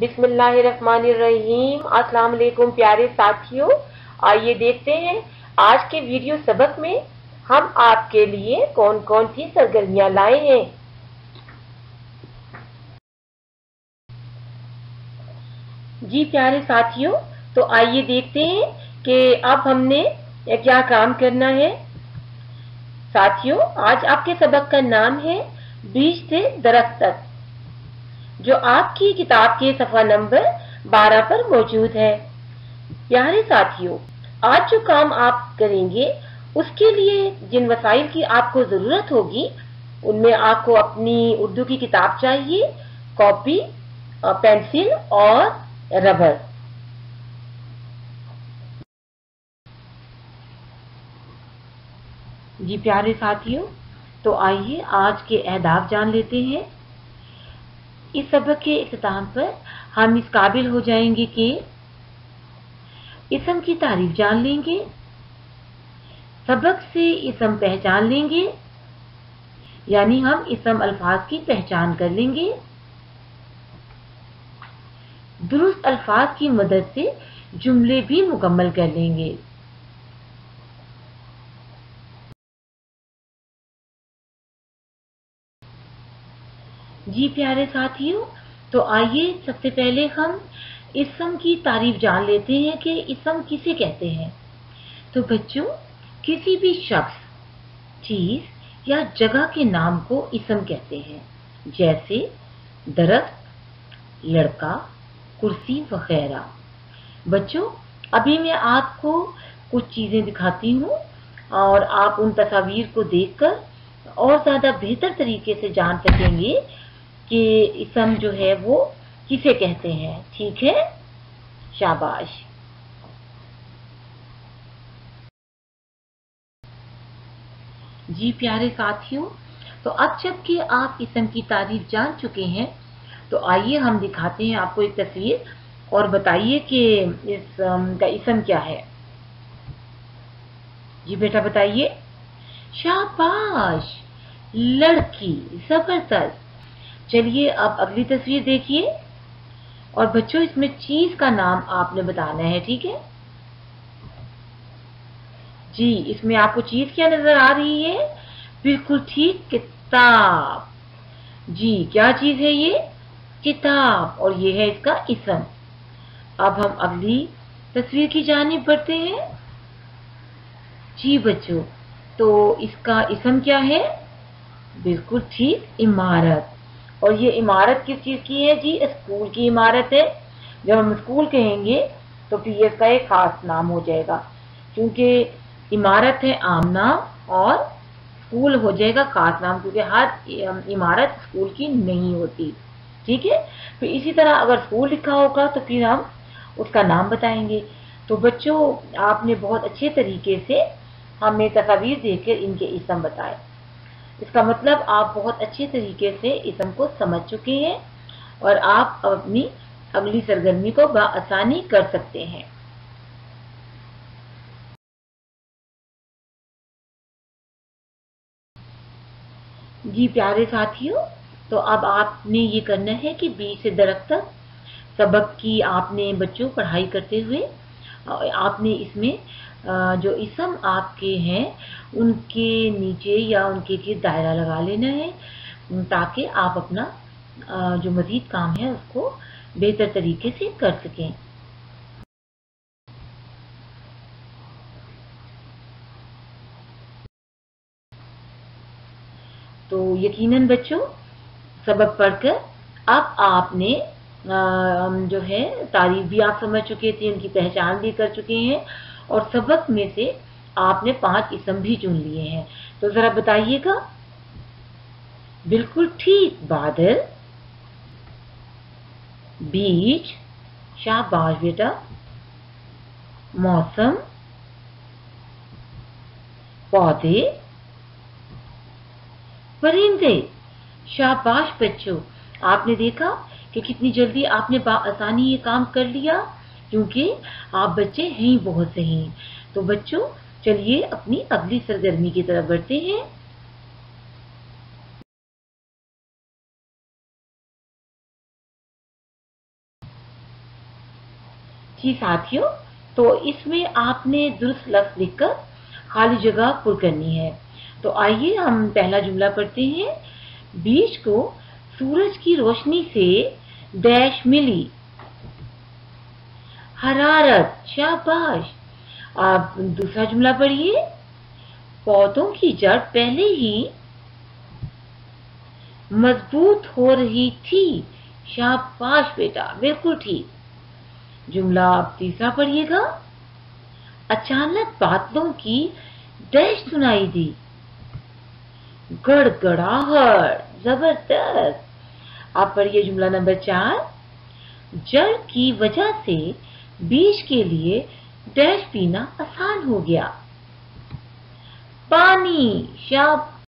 बिस्मिल्लाहिर्रहमानिर्रहीम। अस्सलाम वालेकुम प्यारे साथियों, आइए देखते हैं आज के वीडियो सबक में हम आपके लिए कौन कौन सी सरगर्मियां लाए हैं। जी प्यारे साथियों, तो आइए देखते हैं कि अब हमने क्या काम करना है। साथियों, आज आपके सबक का नाम है बीज से दरख्त तक, जो आपकी किताब के सफा नंबर 12 पर मौजूद है। प्यारे साथियों, आज जो काम आप करेंगे उसके लिए जिन वसाइल की आपको जरूरत होगी उनमें आपको अपनी उर्दू की किताब चाहिए, कॉपी, पेंसिल और रबर। जी प्यारे साथियों, तो आइए आज के अहदाफ जान लेते हैं। इस सबक के इख्तिताम पर हम इस काबिल हो जाएंगे कि इसम की तारीफ जान लेंगे, सबक से इसम पहचान लेंगे, यानी हम इसम अल्फाज की पहचान कर लेंगे, दुरुस्त अल्फाज की मदद से जुमले भी मुकम्मल कर लेंगे। जी प्यारे साथियों, तो आइए सबसे पहले हम इसम की तारीफ जान लेते हैं कि इसम किसे कहते हैं। तो बच्चों, किसी भी शख्स, चीज या जगह के नाम को इसम कहते हैं, जैसे दरख्त, लड़का, कुर्सी वगैरह। बच्चों, अभी मैं आपको कुछ चीजें दिखाती हूँ और आप उन तस्वीर को देखकर और ज्यादा बेहतर तरीके से जान सकेंगे कि इसम जो है वो किसे कहते हैं। ठीक है, शाबाश। जी प्यारे साथियों, तो अब जबकि आप इसम की तारीफ जान चुके हैं, तो आइए हम दिखाते हैं आपको एक तस्वीर और बताइए कि इस का इसम क्या है। जी बेटा बताइए। शाबाश, लड़की, जबरदस्त। चलिए अब अगली तस्वीर देखिए और बच्चों इसमें चीज का नाम आपने बताना है, ठीक है जी। इसमें आपको चीज क्या नजर आ रही है? बिल्कुल ठीक, किताब। जी, क्या चीज है ये? किताब, और ये है इसका इसम। अब हम अगली तस्वीर की जानिब बढ़ते हैं। जी बच्चों, तो इसका इसम क्या है? बिल्कुल ठीक, इमारत। और ये इमारत किस चीज की है जी? स्कूल की इमारत है। जब हम स्कूल कहेंगे तो फिर इसका एक खास नाम हो जाएगा, क्योंकि इमारत है आम नाम और स्कूल हो जाएगा खास नाम, क्योंकि हर इमारत स्कूल की नहीं होती। ठीक है, फिर इसी तरह अगर स्कूल लिखा होगा तो फिर हम उसका नाम बताएंगे। तो बच्चों, आपने बहुत अच्छे तरीके से हमें तस्वीर देखकर इनके इसम बताए। इसका मतलब आप बहुत अच्छे तरीके से इसम को समझ चुके हैं और आप अपनी अगली सरगर्मी को बआसानी कर सकते हैं। जी प्यारे साथियों, तो अब आपने ये करना है कि बीज से दरख्त तक सबक की आपने बच्चों पढ़ाई करते हुए आपने इसमें जो इसम आपके हैं उनके नीचे या उनके गिर्द दायरा लगा लेना है, ताकि आप अपना जो मजीद काम है उसको बेहतर तरीके से कर सकें। तो यकीनन बच्चों, सबक पढ़कर अब आपने जो है तारीफ भी आप समझ चुके थे, उनकी पहचान भी कर चुके हैं और सबक में से आपने 5 इसम भी चुन लिए हैं। तो जरा बताइएगा। बिल्कुल ठीक, बादल, बीज, शाबाश बेटा, मौसम, पौधे, परिंदे। शाबाश बच्चों, आपने देखा कि कितनी जल्दी आपने आसानी ये काम कर लिया, क्योंकि आप बच्चे हैं ही बहुत सही। तो बच्चों, चलिए अपनी अगली सरगर्मी की तरफ बढ़ते हैं। जी साथियों, तो इसमें आपने दुरुस्त लफ्ज लिखकर खाली जगह पुर करनी है। तो आइए हम पहला जुमला पढ़ते हैं। बीज को सूरज की रोशनी से डैश मिली, हरारत, शाबाश। आप दूसरा जुमला पढ़िए। पौधों की जड़ पहले ही मजबूत हो रही थी, शाबाश बेटा, बिल्कुल ठीक। जुमला आप तीसरा पढ़िएगा। अचानक बादलों की डैश सुनाई दी, गड़गड़ाहट, जबरदस्त। आप पढ़िए जुमला नंबर 4। जड़ की वजह से बीज के लिए डैश पीना आसान हो गया, पानी, शाबाश।